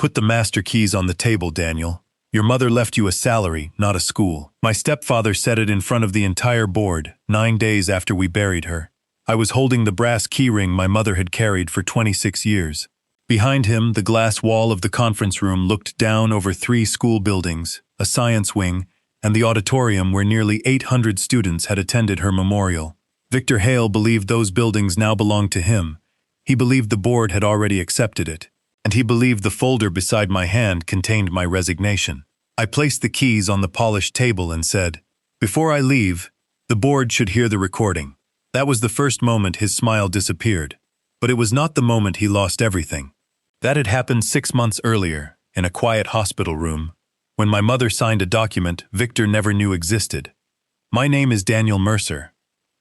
Put the master keys on the table, Daniel. Your mother left you a salary, not a school. My stepfather said it in front of the entire board, 9 days after we buried her. I was holding the brass keyring my mother had carried for 26 years. Behind him, the glass wall of the conference room looked down over 3 school buildings, a science wing, and the auditorium where nearly 800 students had attended her memorial. Victor Hale believed those buildings now belonged to him. He believed the board had already accepted it, and he believed the folder beside my hand contained my resignation. I placed the keys on the polished table and said, "Before I leave, the board should hear the recording." That was the first moment his smile disappeared, but it was not the moment he lost everything. That had happened 6 months earlier, in a quiet hospital room, when my mother signed a document Victor never knew existed. My name is Daniel Mercer.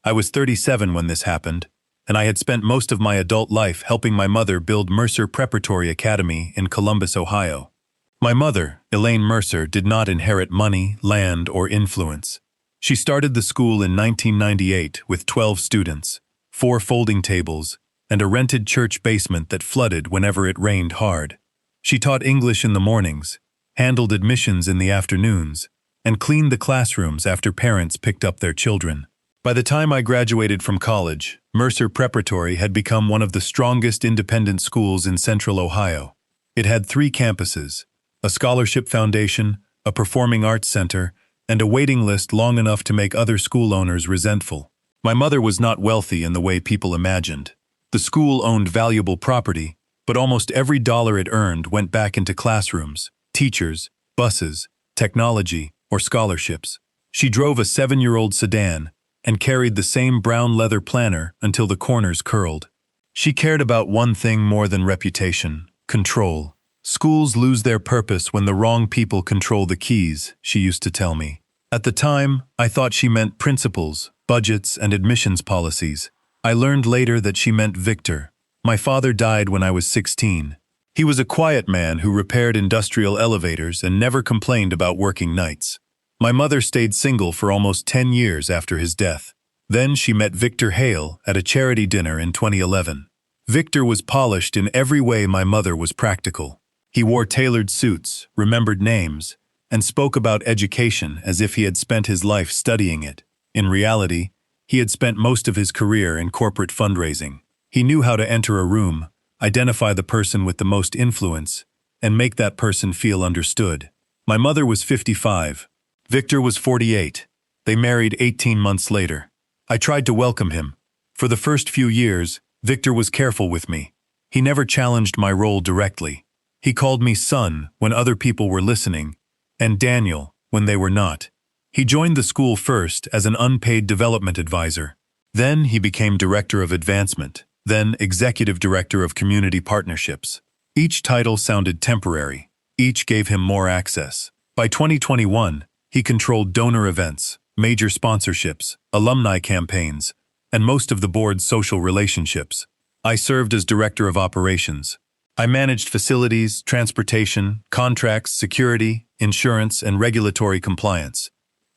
I was 37 when this happened, and I had spent most of my adult life helping my mother build Mercer Preparatory Academy in Columbus, Ohio. My mother, Elaine Mercer, did not inherit money, land, or influence. She started the school in 1998 with 12 students, 4 folding tables, and a rented church basement that flooded whenever it rained hard. She taught English in the mornings, handled admissions in the afternoons, and cleaned the classrooms after parents picked up their children. By the time I graduated from college, Mercer Preparatory had become one of the strongest independent schools in Central Ohio. It had 3 campuses, a scholarship foundation, a performing arts center, and a waiting list long enough to make other school owners resentful. My mother was not wealthy in the way people imagined. The school owned valuable property, but almost every dollar it earned went back into classrooms, teachers, buses, technology, or scholarships. She drove a 7-year-old sedan and carried the same brown leather planner until the corners curled. She cared about one thing more than reputation: control. Schools lose their purpose when the wrong people control the keys, she used to tell me. At the time, I thought she meant principals, budgets, and admissions policies. I learned later that she meant Victor. My father died when I was 16. He was a quiet man who repaired industrial elevators and never complained about working nights. My mother stayed single for almost 10 years after his death. Then she met Victor Hale at a charity dinner in 2011. Victor was polished in every way my mother was practical. He wore tailored suits, remembered names, and spoke about education as if he had spent his life studying it. In reality, he had spent most of his career in corporate fundraising. He knew how to enter a room, identify the person with the most influence, and make that person feel understood. My mother was 55. Victor was 48. They married 18 months later. I tried to welcome him. For the first few years, Victor was careful with me. He never challenged my role directly. He called me son when other people were listening, and Daniel when they were not. He joined the school first as an unpaid development advisor. Then he became director of advancement, then executive director of community partnerships. Each title sounded temporary. Each gave him more access. By 2021, he controlled donor events, major sponsorships, alumni campaigns, and most of the board's social relationships. I served as director of operations. I managed facilities, transportation, contracts, security, insurance, and regulatory compliance.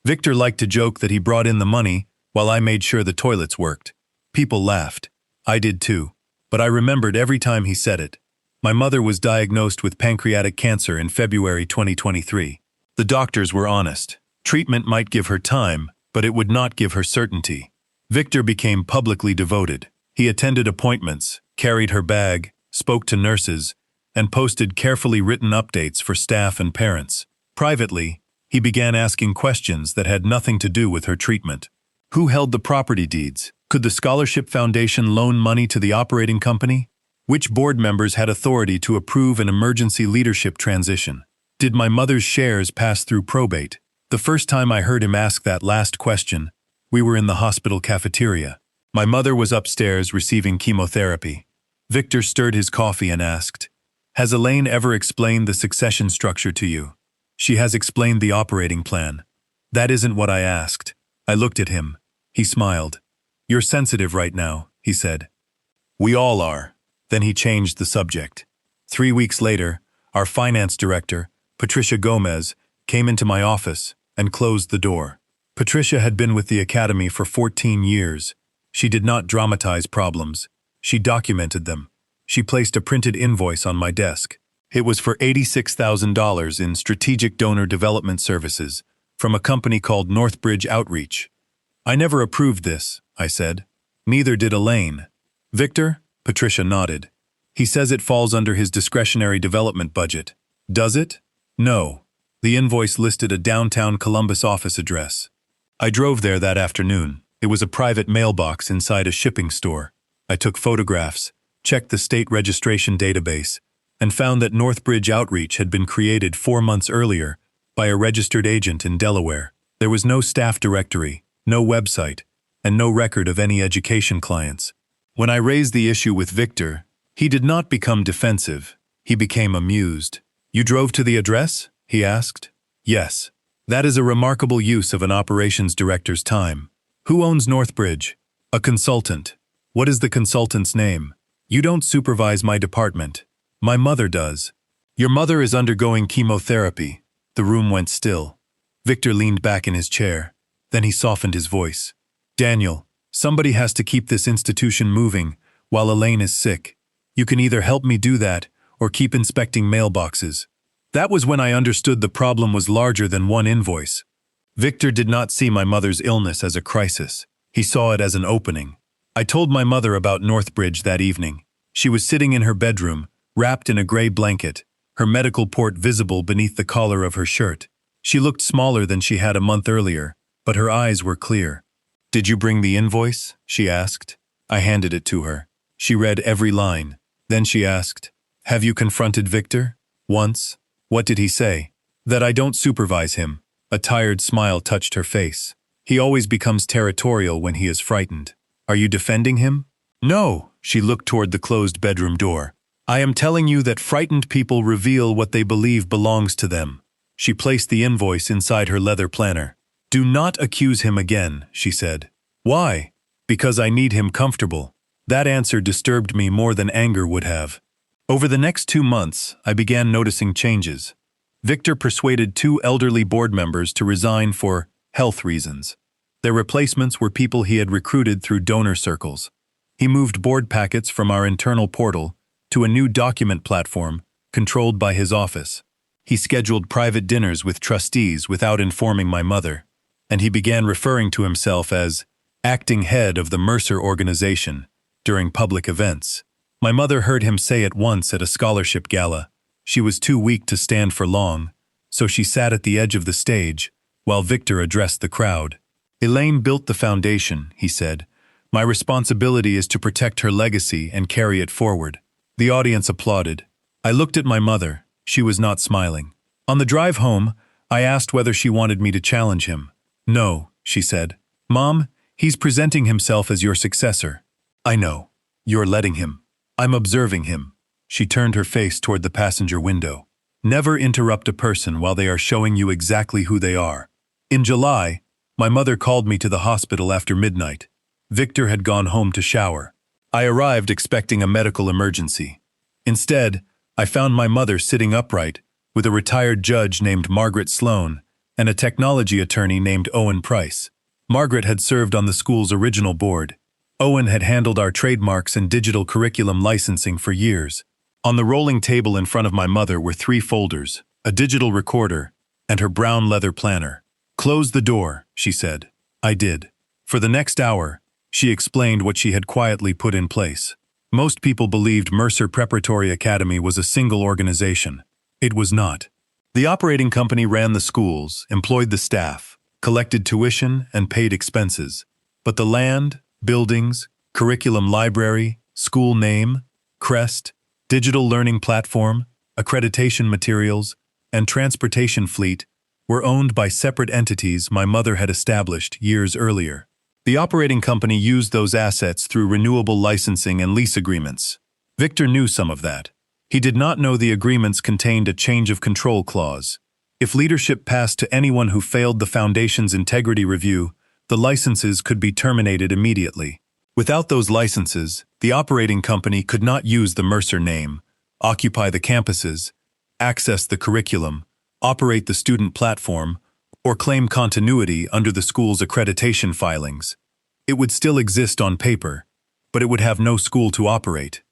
Victor liked to joke that he brought in the money while I made sure the toilets worked. People laughed. I did too. But I remembered every time he said it. My mother was diagnosed with pancreatic cancer in February 2023. The doctors were honest. Treatment might give her time, but it would not give her certainty. Victor became publicly devoted. He attended appointments, carried her bag, spoke to nurses, and posted carefully written updates for staff and parents. Privately, he began asking questions that had nothing to do with her treatment. Who held the property deeds? Could the Scholarship Foundation loan money to the operating company? Which board members had authority to approve an emergency leadership transition? Did my mother's shares pass through probate? The first time I heard him ask that last question, we were in the hospital cafeteria. My mother was upstairs receiving chemotherapy. Victor stirred his coffee and asked, "Has Elaine ever explained the succession structure to you?" "She has explained the operating plan." "That isn't what I asked." I looked at him. He smiled. "You're sensitive right now," he said. "We all are." Then he changed the subject. 3 weeks later, our finance director, Patricia Gomez, came into my office and closed the door. Patricia had been with the academy for 14 years. She did not dramatize problems. She documented them. She placed a printed invoice on my desk. It was for $86,000 in strategic donor development services from a company called Northbridge Outreach. I never approved this, I said. Neither did Elaine. Victor? Patricia nodded. He says it falls under his discretionary development budget. Does it? No. The invoice listed a downtown Columbus office address. I drove there that afternoon. It was a private mailbox inside a shipping store. I took photographs, checked the state registration database, and found that Northbridge Outreach had been created 4 months earlier by a registered agent in Delaware. There was no staff directory, no website, and no record of any education clients. When I raised the issue with Victor, he did not become defensive. He became amused. You drove to the address? He asked. Yes. That is a remarkable use of an operations director's time. Who owns Northbridge? A consultant. What is the consultant's name? You don't supervise my department. My mother does. Your mother is undergoing chemotherapy. The room went still. Victor leaned back in his chair. Then he softened his voice. Daniel, somebody has to keep this institution moving while Elaine is sick. You can either help me do that or keep inspecting mailboxes. That was when I understood the problem was larger than one invoice. Victor did not see my mother's illness as a crisis. He saw it as an opening. I told my mother about Northbridge that evening. She was sitting in her bedroom, wrapped in a gray blanket, her medical port visible beneath the collar of her shirt. She looked smaller than she had a month earlier, but her eyes were clear. Did you bring the invoice? She asked. I handed it to her. She read every line. Then she asked, Have you confronted Victor? Once. What did he say? That I don't supervise him. A tired smile touched her face. He always becomes territorial when he is frightened. Are you defending him? No, she looked toward the closed bedroom door. I am telling you that frightened people reveal what they believe belongs to them. She placed the invoice inside her leather planner. Do not accuse him again, she said. Why? Because I need him comfortable. That answer disturbed me more than anger would have. Over the next 2 months, I began noticing changes. Victor persuaded 2 elderly board members to resign for health reasons. Their replacements were people he had recruited through donor circles. He moved board packets from our internal portal to a new document platform controlled by his office. He scheduled private dinners with trustees without informing my mother, and he began referring to himself as acting head of the Mercer organization during public events. My mother heard him say it once at a scholarship gala. She was too weak to stand for long, so she sat at the edge of the stage while Victor addressed the crowd. Elaine built the foundation, he said. My responsibility is to protect her legacy and carry it forward. The audience applauded. I looked at my mother. She was not smiling. On the drive home, I asked whether she wanted me to challenge him. No, she said. Mom, he's presenting himself as your successor. I know. You're letting him. I'm observing him. She turned her face toward the passenger window. Never interrupt a person while they are showing you exactly who they are. In July, my mother called me to the hospital after midnight. Victor had gone home to shower. I arrived expecting a medical emergency. Instead, I found my mother sitting upright with a retired judge named Margaret Sloan and a technology attorney named Owen Price. Margaret had served on the school's original board. Owen had handled our trademarks and digital curriculum licensing for years. On the rolling table in front of my mother were 3 folders, a digital recorder, and her brown leather planner. Close the door, she said. I did. For the next hour, she explained what she had quietly put in place. Most people believed Mercer Preparatory Academy was a single organization. It was not. The operating company ran the schools, employed the staff, collected tuition, and paid expenses. But the land, buildings, curriculum library, school name, crest, digital learning platform, accreditation materials, and transportation fleet were owned by separate entities my mother had established years earlier. The operating company used those assets through renewable licensing and lease agreements. Victor knew some of that. He did not know the agreements contained a change of control clause. If leadership passed to anyone who failed the foundation's integrity review, the licenses could be terminated immediately. Without those licenses, the operating company could not use the Mercer name, occupy the campuses, access the curriculum, operate the student platform, or claim continuity under the school's accreditation filings. It would still exist on paper, but it would have no school to operate.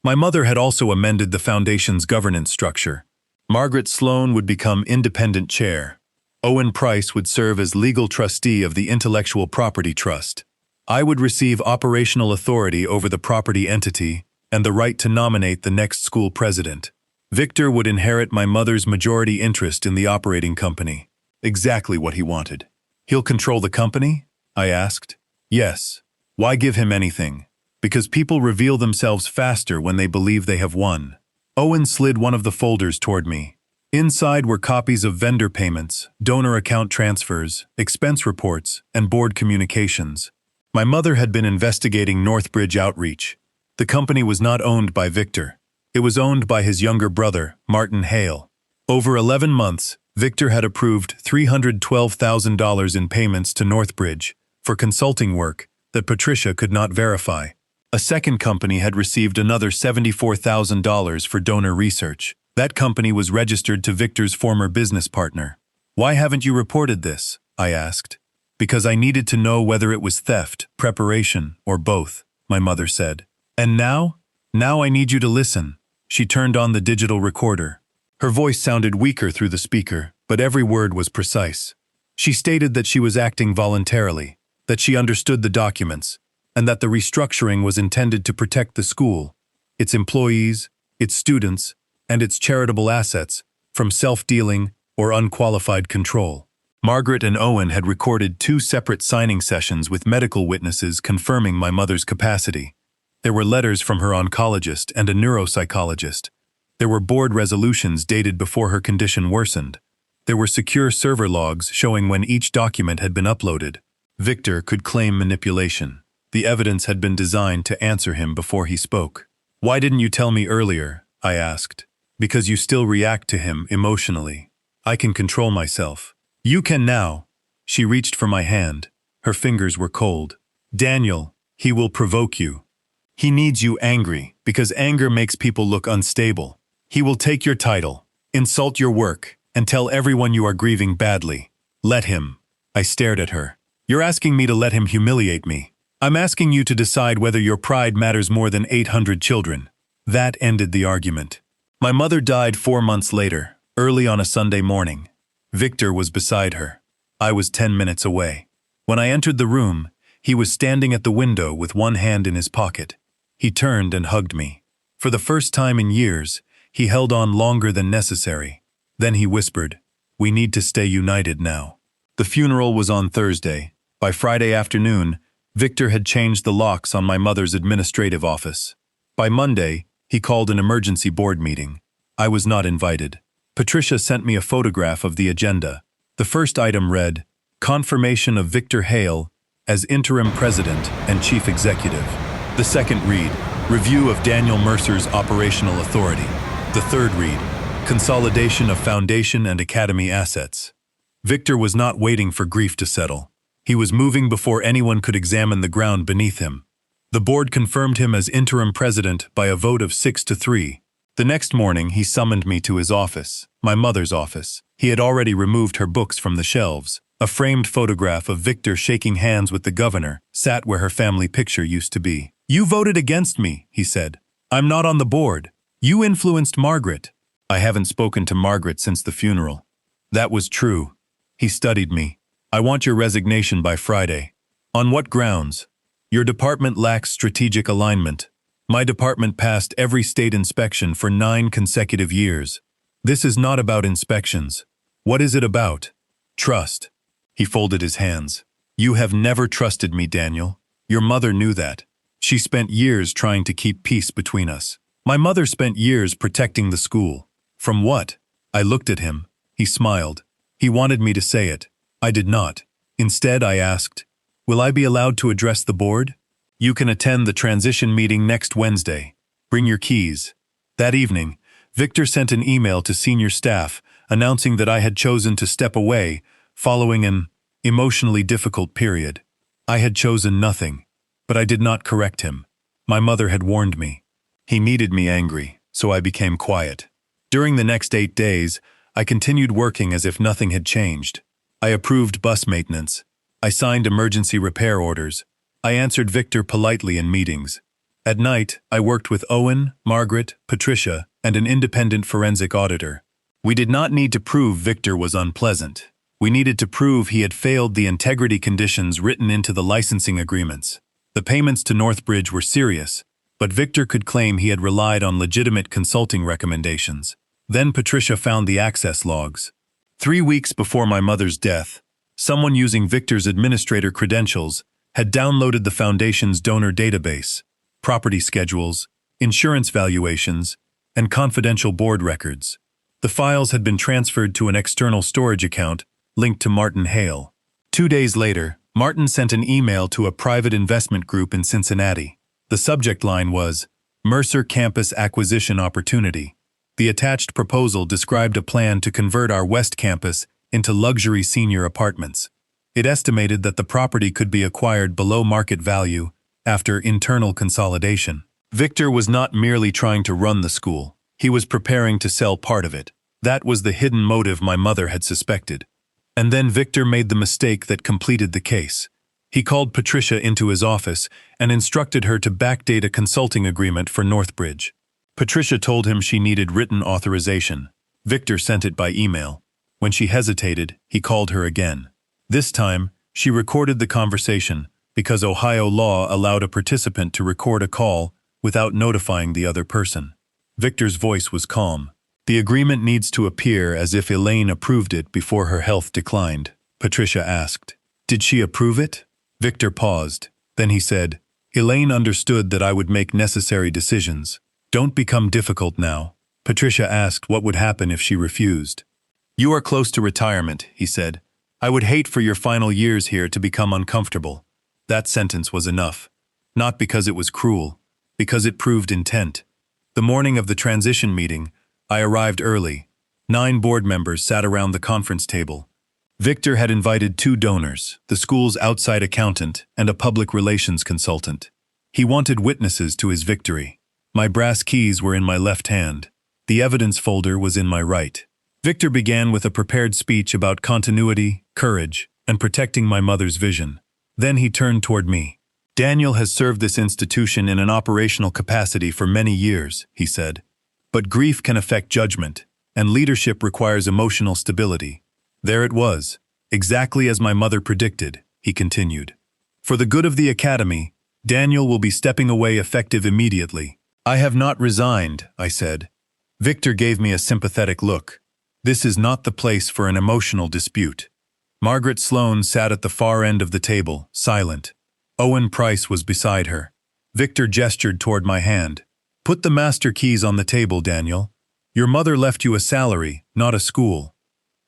My mother had also amended the foundation's governance structure. Margaret Sloan would become independent chair. Owen Price would serve as legal trustee of the Intellectual Property Trust. I would receive operational authority over the property entity and the right to nominate the next school president. Victor would inherit my mother's majority interest in the operating company. Exactly what he wanted. He'll control the company? I asked. Yes. Why give him anything? Because people reveal themselves faster when they believe they have won. Owen slid one of the folders toward me. Inside were copies of vendor payments, donor account transfers, expense reports, and board communications. My mother had been investigating Northbridge Outreach. The company was not owned by Victor. It was owned by his younger brother, Martin Hale. Over 11 months, Victor had approved $312,000 in payments to Northbridge for consulting work that Patricia could not verify. A second company had received another $74,000 for donor research. That company was registered to Victor's former business partner. Why haven't you reported this? I asked. Because I needed to know whether it was theft, preparation, or both, my mother said. And now? Now I need you to listen. She turned on the digital recorder. Her voice sounded weaker through the speaker, but every word was precise. She stated that she was acting voluntarily, that she understood the documents, and that the restructuring was intended to protect the school, its employees, its students, and its charitable assets from self-dealing or unqualified control. Margaret and Owen had recorded 2 separate signing sessions with medical witnesses confirming my mother's capacity. There were letters from her oncologist and a neuropsychologist. There were board resolutions dated before her condition worsened. There were secure server logs showing when each document had been uploaded. Victor could claim manipulation. The evidence had been designed to answer him before he spoke. Why didn't you tell me earlier? I asked. Because you still react to him emotionally. I can control myself. You can now. She reached for my hand. Her fingers were cold. Daniel, he will provoke you. He needs you angry, because anger makes people look unstable. He will take your title, insult your work, and tell everyone you are grieving badly. Let him. I stared at her. You're asking me to let him humiliate me. I'm asking you to decide whether your pride matters more than 800 children. That ended the argument. My mother died 4 months later, early on a Sunday morning. Victor was beside her. I was 10 minutes away. When I entered the room, he was standing at the window with one hand in his pocket. He turned and hugged me. For the first time in years, he held on longer than necessary. Then he whispered, "We need to stay united now." The funeral was on Thursday. By Friday afternoon, Victor had changed the locks on my mother's administrative office. By Monday, he called an emergency board meeting. I was not invited. Patricia sent me a photograph of the agenda. The first item read, "Confirmation of Victor Hale as interim president and chief executive." The second read, "Review of Daniel Mercer's operational authority." The third read, "Consolidation of foundation and academy assets." Victor was not waiting for grief to settle. He was moving before anyone could examine the ground beneath him. The board confirmed him as interim president by a vote of 6-3. The next morning, he summoned me to his office, my mother's office. He had already removed her books from the shelves. A framed photograph of Victor shaking hands with the governor sat where her family picture used to be. "You voted against me," he said. "I'm not on the board. You influenced Margaret." I haven't spoken to Margaret since the funeral. That was true. He studied me. "I want your resignation by Friday." "On what grounds?" "Your department lacks strategic alignment. My department passed every state inspection for 9 consecutive years. This is not about inspections. What is it about? Trust." He folded his hands. "You have never trusted me, Daniel. Your mother knew that. She spent years trying to keep peace between us. My mother spent years protecting the school. From what?" I looked at him. He smiled. He wanted me to say it. I did not. Instead, I asked, "Will I be allowed to address the board?" "You can attend the transition meeting next Wednesday. Bring your keys." That evening, Victor sent an email to senior staff announcing that I had chosen to step away following an emotionally difficult period. I had chosen nothing, but I did not correct him. My mother had warned me. He needed me angry, so I became quiet. During the next 8 days, I continued working as if nothing had changed. I approved bus maintenance. I signed emergency repair orders. I answered Victor politely in meetings. At night, I worked with Owen, Margaret, Patricia, and an independent forensic auditor. We did not need to prove Victor was unpleasant. We needed to prove he had failed the integrity conditions written into the licensing agreements. The payments to Northbridge were serious, but Victor could claim he had relied on legitimate consulting recommendations. Then Patricia found the access logs. 3 weeks before my mother's death, someone using Victor's administrator credentials had downloaded the Foundation's donor database, property schedules, insurance valuations, and confidential board records. The files had been transferred to an external storage account linked to Martin Hale. 2 days later, Martin sent an email to a private investment group in Cincinnati. The subject line was, Mercer Campus Acquisition Opportunity. The attached proposal described a plan to convert our West Campus into luxury senior apartments. It estimated that the property could be acquired below market value after internal consolidation. Victor was not merely trying to run the school. He was preparing to sell part of it. That was the hidden motive my mother had suspected. And then Victor made the mistake that completed the case. He called Patricia into his office and instructed her to backdate a consulting agreement for Northbridge. Patricia told him she needed written authorization. Victor sent it by email. When she hesitated, he called her again. This time, she recorded the conversation because Ohio law allowed a participant to record a call without notifying the other person. Victor's voice was calm. The agreement needs to appear as if Elaine approved it before her health declined, Patricia asked. Did she approve it? Victor paused. Then he said, Elaine understood that I would make necessary decisions. Don't become difficult now. Patricia asked what would happen if she refused. You are close to retirement, he said. I would hate for your final years here to become uncomfortable. That sentence was enough. Not because it was cruel, because it proved intent. The morning of the transition meeting, I arrived early. 9 board members sat around the conference table. Victor had invited 2 donors, the school's outside accountant and a public relations consultant. He wanted witnesses to his victory. My brass keys were in my left hand. The evidence folder was in my right. Victor began with a prepared speech about continuity, courage, and protecting my mother's vision. Then he turned toward me. Daniel has served this institution in an operational capacity for many years, he said. But grief can affect judgment, and leadership requires emotional stability. There it was, exactly as my mother predicted, he continued. For the good of the academy, Daniel will be stepping away effective immediately. I have not resigned, I said. Victor gave me a sympathetic look. This is not the place for an emotional dispute. Margaret Sloan sat at the far end of the table, silent. Owen Price was beside her. Victor gestured toward my hand. Put the master keys on the table, Daniel. Your mother left you a salary, not a school.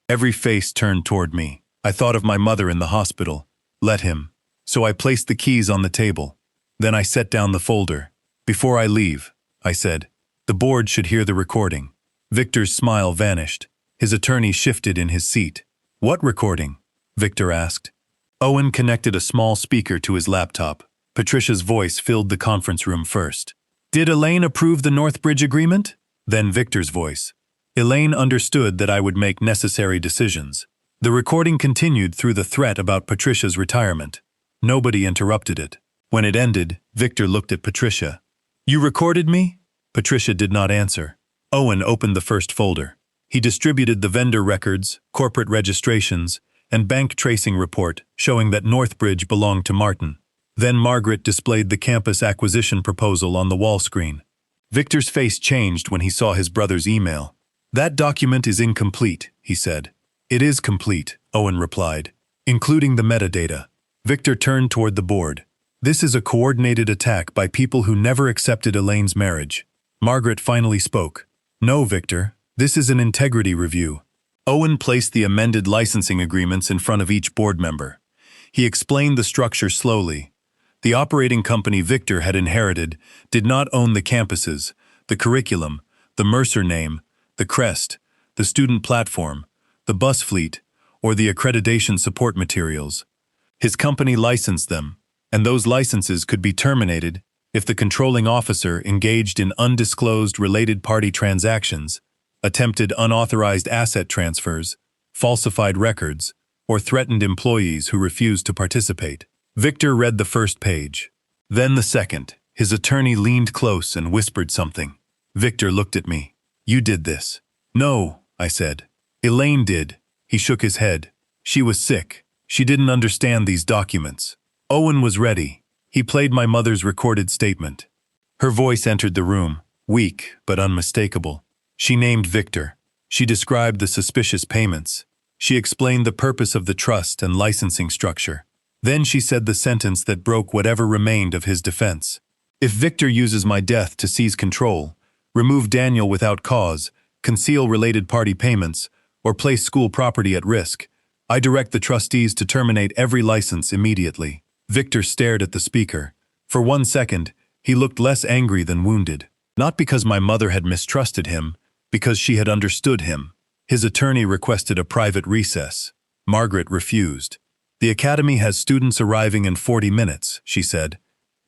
Every face turned toward me. I thought of my mother in the hospital. Let him. So I placed the keys on the table. Then I set down the folder. Before I leave, I said, the board should hear the recording. Victor's smile vanished. His attorney shifted in his seat. What recording? Victor asked. Owen connected a small speaker to his laptop. Patricia's voice filled the conference room first. Did Elaine approve the Northbridge agreement? Then Victor's voice. Elaine understood that I would make necessary decisions. The recording continued through the threat about Patricia's retirement. Nobody interrupted it. When it ended, Victor looked at Patricia. You recorded me? Patricia did not answer. Owen opened the first folder. He distributed the vendor records, corporate registrations, and bank tracing report showing that Northbridge belonged to Martin. Then Margaret displayed the campus acquisition proposal on the wall screen. Victor's face changed when he saw his brother's email. That document is incomplete, he said. It is complete, Owen replied, including the metadata. Victor turned toward the board. This is a coordinated attack by people who never accepted Elaine's marriage. Margaret finally spoke. No, Victor, this is an integrity review. Owen placed the amended licensing agreements in front of each board member. He explained the structure slowly. The operating company Victor had inherited did not own the campuses, the curriculum, the Mercer name, the crest, the student platform, the bus fleet, or the accreditation support materials. His company licensed them, and those licenses could be terminated if the controlling officer engaged in undisclosed related party transactions, attempted unauthorized asset transfers, falsified records, or threatened employees who refused to participate. Victor read the first page, then the second. His attorney leaned close and whispered something. Victor looked at me. "You did this." "No," I said. "Elaine did." He shook his head. "She was sick. She didn't understand these documents." Owen was ready. He played my mother's recorded statement. Her voice entered the room, weak but unmistakable. She named Victor. She described the suspicious payments. She explained the purpose of the trust and licensing structure. Then she said the sentence that broke whatever remained of his defense. "If Victor uses my death to seize control, remove Daniel without cause, conceal related party payments, or place school property at risk, I direct the trustees to terminate every license immediately." Victor stared at the speaker. For 1 second, he looked less angry than wounded. Not because my mother had mistrusted him, because she had understood him. His attorney requested a private recess. Margaret refused. "The academy has students arriving in 40 minutes, she said.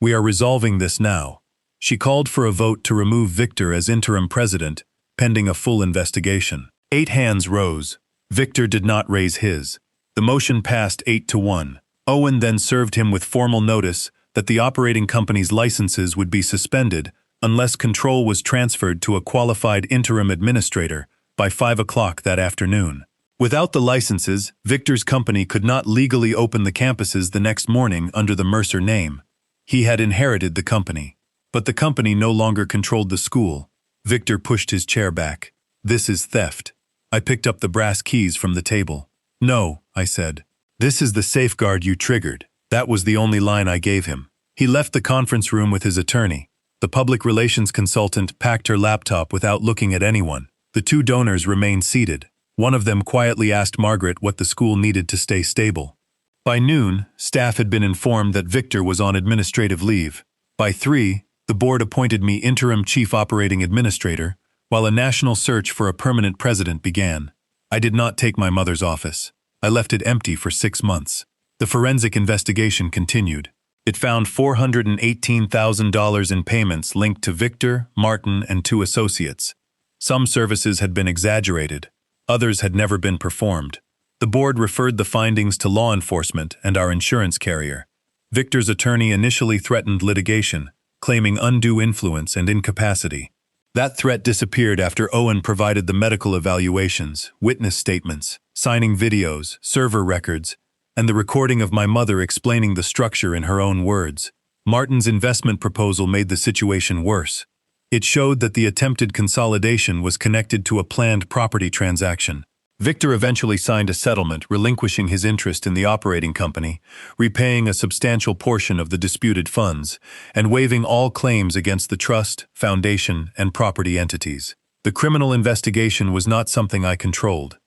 "We are resolving this now." She called for a vote to remove Victor as interim president, pending a full investigation. 8 hands rose. Victor did not raise his. The motion passed 8-1. Owen then served him with formal notice that the operating company's licenses would be suspended unless control was transferred to a qualified interim administrator by 5 o'clock that afternoon. Without the licenses, Victor's company could not legally open the campuses the next morning under the Mercer name. He had inherited the company. But the company no longer controlled the school. Victor pushed his chair back. "This is theft." I picked up the brass keys from the table. "No," I said. "This is the safeguard you triggered." That was the only line I gave him. He left the conference room with his attorney. The public relations consultant packed her laptop without looking at anyone. The 2 donors remained seated. One of them quietly asked Margaret what the school needed to stay stable. By noon, staff had been informed that Victor was on administrative leave. By 3, the board appointed me interim chief operating administrator, while a national search for a permanent president began. I did not take my mother's office. I left it empty for 6 months. The forensic investigation continued. It found $418,000 in payments linked to Victor, Martin, and 2 associates. Some services had been exaggerated. Others had never been performed. The board referred the findings to law enforcement and our insurance carrier. Victor's attorney initially threatened litigation, claiming undue influence and incapacity. That threat disappeared after Owen provided the medical evaluations, witness statements, signing videos, server records, and the recording of my mother explaining the structure in her own words. Martin's investment proposal made the situation worse. It showed that the attempted consolidation was connected to a planned property transaction. Victor eventually signed a settlement relinquishing his interest in the operating company, repaying a substantial portion of the disputed funds, and waiving all claims against the trust, foundation, and property entities. The criminal investigation was not something I controlled.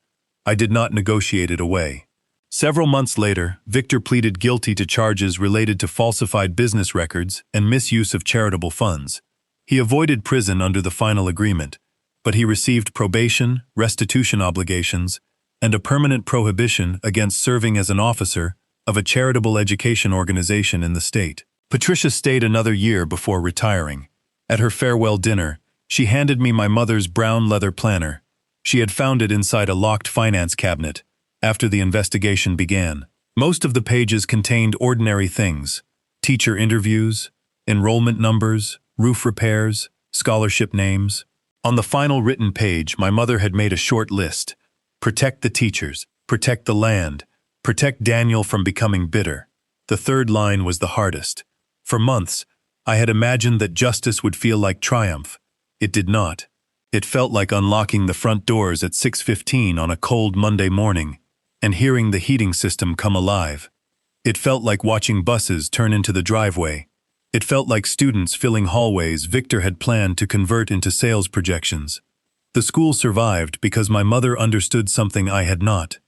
I did not negotiate it away. Several months later, Victor pleaded guilty to charges related to falsified business records and misuse of charitable funds. He avoided prison under the final agreement, but he received probation, restitution obligations, and a permanent prohibition against serving as an officer of a charitable education organization in the state. Patricia stayed another year before retiring. At her farewell dinner, she handed me my mother's brown leather planner. She had found it inside a locked finance cabinet after the investigation began. Most of the pages contained ordinary things: teacher interviews, enrollment numbers, roof repairs, scholarship names. On the final written page, my mother had made a short list: protect the teachers, protect the land, protect Daniel from becoming bitter. The 3rd line was the hardest. For months, I had imagined that justice would feel like triumph. It did not. It felt like unlocking the front doors at 6:15 on a cold Monday morning and hearing the heating system come alive. It felt like watching buses turn into the driveway. It felt like students filling hallways Victor had planned to convert into sales projections. The school survived because my mother understood something I had not.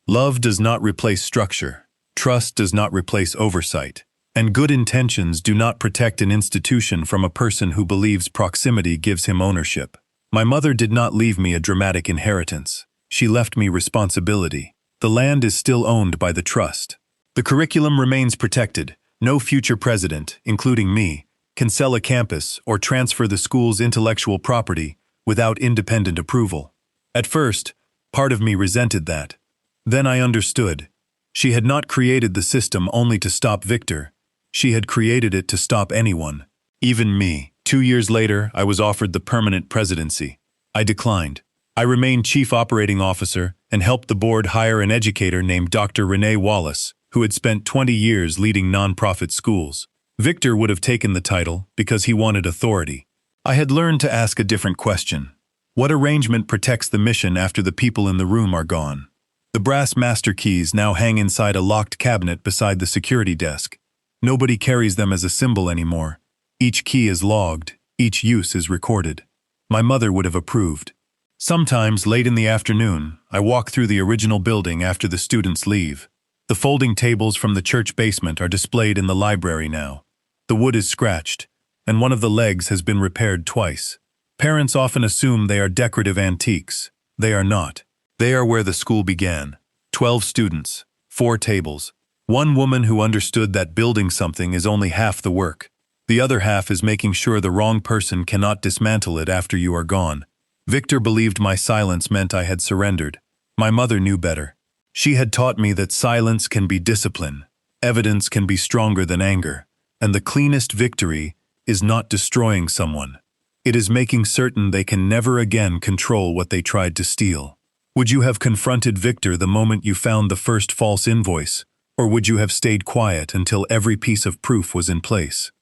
Love does not replace structure. Trust does not replace oversight. And good intentions do not protect an institution from a person who believes proximity gives him ownership. My mother did not leave me a dramatic inheritance. She left me responsibility. The land is still owned by the trust. The curriculum remains protected. No future president, including me, can sell a campus or transfer the school's intellectual property without independent approval. At first, part of me resented that. Then I understood. She had not created the system only to stop Victor. She had created it to stop anyone. Even me. 2 years later, I was offered the permanent presidency. I declined. I remained chief operating officer and helped the board hire an educator named Dr. Renee Wallace, who had spent 20 years leading nonprofit schools. Victor would have taken the title because he wanted authority. I had learned to ask a different question. What arrangement protects the mission after the people in the room are gone? The brass master keys now hang inside a locked cabinet beside the security desk. Nobody carries them as a symbol anymore. Each key is logged, each use is recorded. My mother would have approved. Sometimes, late in the afternoon, I walk through the original building after the students leave. The folding tables from the church basement are displayed in the library now. The wood is scratched, and one of the legs has been repaired twice. Parents often assume they are decorative antiques. They are not. They are where the school began. 12 students, 4 tables. One woman who understood that building something is only half the work. The other half is making sure the wrong person cannot dismantle it after you are gone. Victor believed my silence meant I had surrendered. My mother knew better. She had taught me that silence can be discipline, evidence can be stronger than anger, and the cleanest victory is not destroying someone. It is making certain they can never again control what they tried to steal. Would you have confronted Victor the moment you found the first false invoice, or would you have stayed quiet until every piece of proof was in place?